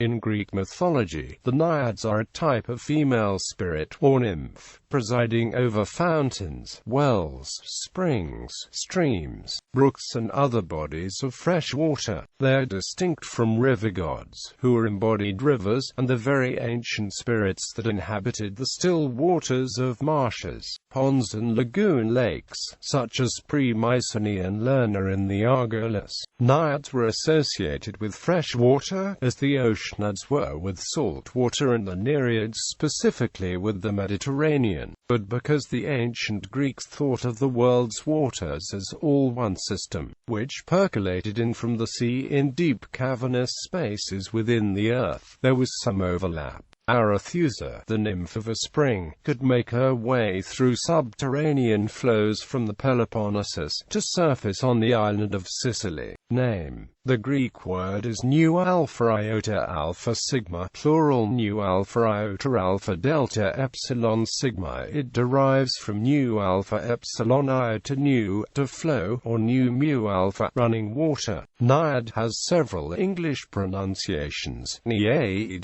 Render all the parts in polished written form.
In Greek mythology, the Naiads are a type of female spirit or nymph, presiding over fountains, wells, springs, streams, brooks and other bodies of fresh water. They are distinct from river gods, who are embodied rivers, and the very ancient spirits that inhabited the still waters of marshes, ponds and lagoon-lakes, such as pre-Mycenaean Lerna in the Argolis.Naiads were associated with fresh water, as the Oceanids were with salt water and the Nereids specifically with the Mediterranean. But because the ancient Greeks thought of the world's waters as all one system, which percolated in from the sea in deep cavernous spaces within the earth, there was some overlap. Arethusa, the nymph of a spring, could make her way through subterranean flows from the Peloponnesus to surface on the island of Sicily. Name. The Greek word is nu alpha iota alpha sigma, plural nu alpha iota alpha delta epsilon sigma. It derives from nu alpha epsilon iota nu, to flow, or nu mu alpha, running water. Naiad has several English pronunciations: Naiad,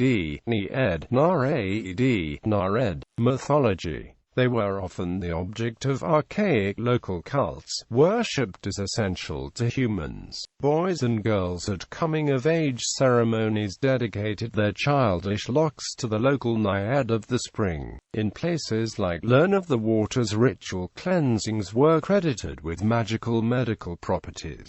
Nyad, Naiad, Nereid. Mythology. They were often the object of archaic local cults, worshipped as essential to humans. Boys and girls at coming-of-age ceremonies dedicated their childish locks to the local Naiad of the spring. In places like Lerna, the water's ritual cleansings were credited with magical medical properties.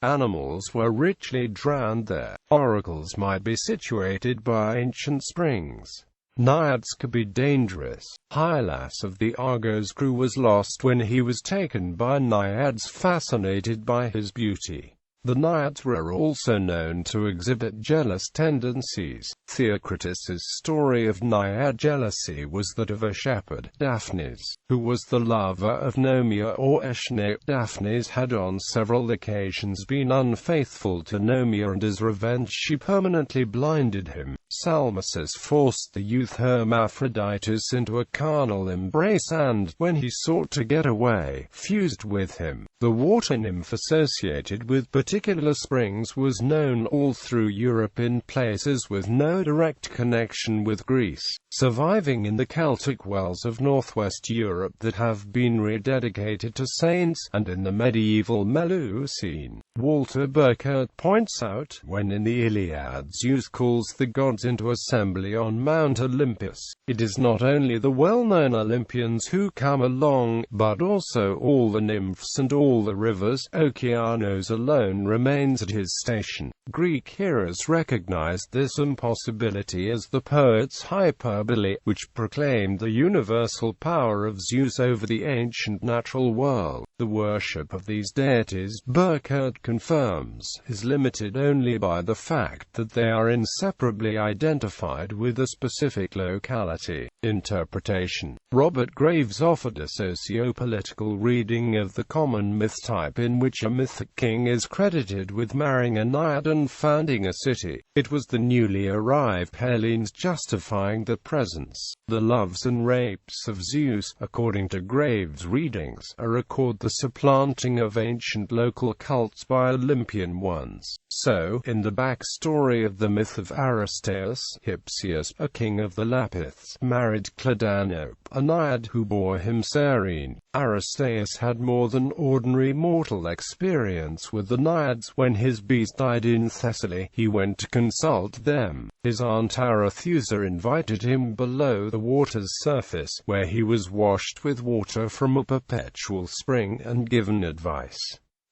Animals were richly drowned there. Oracles might be situated by ancient springs. Naiads could be dangerous. Hylas of the Argos crew was lost when he was taken by Naiads fascinated by his beauty. The Naiads were also known to exhibit jealous tendencies. Theocritus's story of Naiad jealousy was that of a shepherd, Daphnis, who was the lover of Nomia or Oceanids. Daphnis had on several occasions been unfaithful to Nomia, and as revenge she permanently blinded him. Salmacis forced the youth Hermaphroditus into a carnal embrace and, when he sought to get away, fused with him. The water nymph associated with particular springs was known all through Europe in places with no direct connection with Greece, surviving in the Celtic wells of northwest Europe that have been rededicated to saints, and in the medieval Melusine. Walter Burkert points out, when in the Iliad Zeus calls the gods into assembly on Mount Olympus, it is not only the well-known Olympians who come along, but also all the nymphs and all the rivers. Okeanos alone remains at his station. Greek heroes recognized this impossibility as the poet's hyperbole, which proclaimed the universal power of Zeus over the ancient natural world. The worship of these deities, Burkert confirms, is limited only by the fact that they are inseparably identified with a specific locality. Interpretation. Robert Graves offered a socio-political reading of the common myth type in which a mythic king is credited with marrying a Naiad and founding a city. It was the newly arrived Hellenes justifying the presence, the loves and rapes of Zeus. According to Graves' readings, a record the supplanting of ancient local cults by Olympian ones. So, in the backstory of the myth of Aristeus, Hypsias, a king of the Lapiths, married Clodanope, a Naiad who bore him Serene. Aristeus had more than ordinary mortal experience with the Naiads. When his beast died in Thessaly, he went to consult them. His aunt Arethusa invited him below the water's surface, where he was washed with water from a perpetual spring and given advice.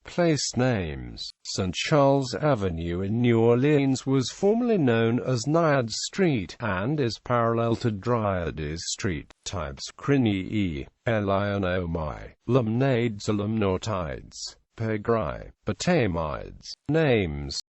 Place names. St. Charles Avenue in New Orleans was formerly known as Nyad Street, and is parallel to Dryades Street. Types: Crinii, Elionomai, Limnades, Limnotides, Pegrai, Batamides. Names.